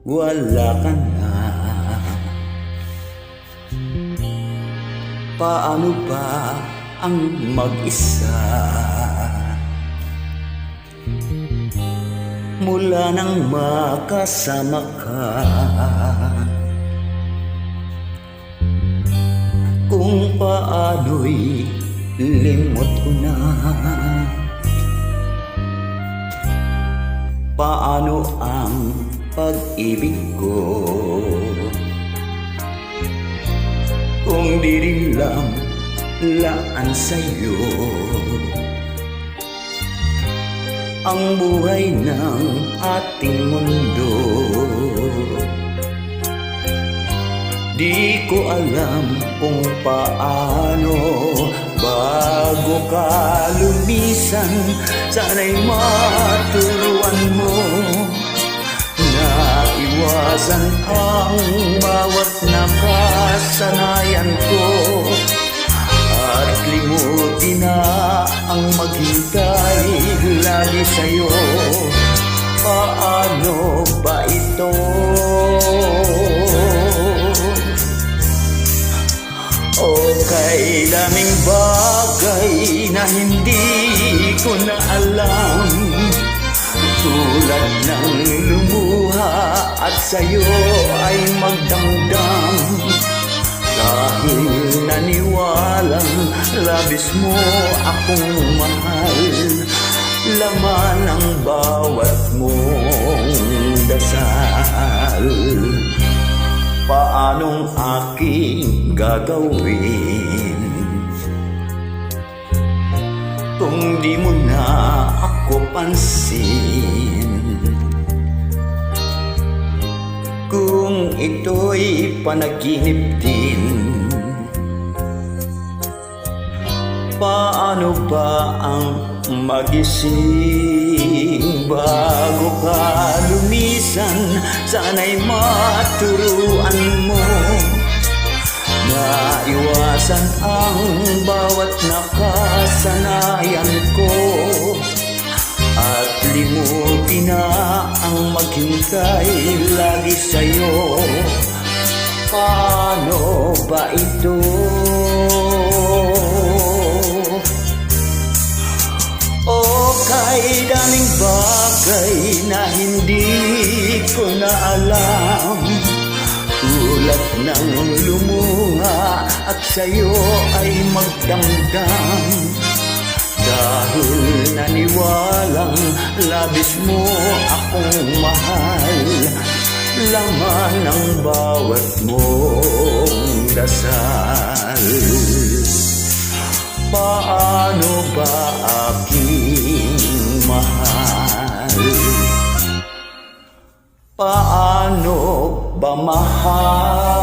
wala ka na. Paano ba ang mag-isa? Mula nang makasama ka, kung paano'y limot ko na. Paano ang pag-ibig ko kung di rin lang laan sa'yo ang buhay ng ating mundo? Di ko alam kung paano bago ka lumisan. Sana'y maturuan mo na iwasan ang bawat nakasanayan ko, at limutin na ang maghintay lagi sa'yo. Paano ba ito? O kay daming bagay na hindi ko na alam, tulad ng lumuha at sa'yo ay magdamdam. Dahil naniwalang labis mo akong mahal, laman ang bawat mong dasal. Paanong aking gagawin kung di mo na ako pansin? Kung ito'y panaginip din, paano ba ang magising bago ka lumisan? Sana'y maturuan mo na iwasan ang bawat nakasanayan ko, at limutin na ang maghintay lagi sa'yo. Paano ba ito? O kay daming bagay na hindi ko na alam, tulad ng lumuha at sa'yo ay magdamdam. Dahil naniwalang labis mo akong mahal, laman ng bawat mong dasal. Paano ba aking mahal? Paano ba mahal?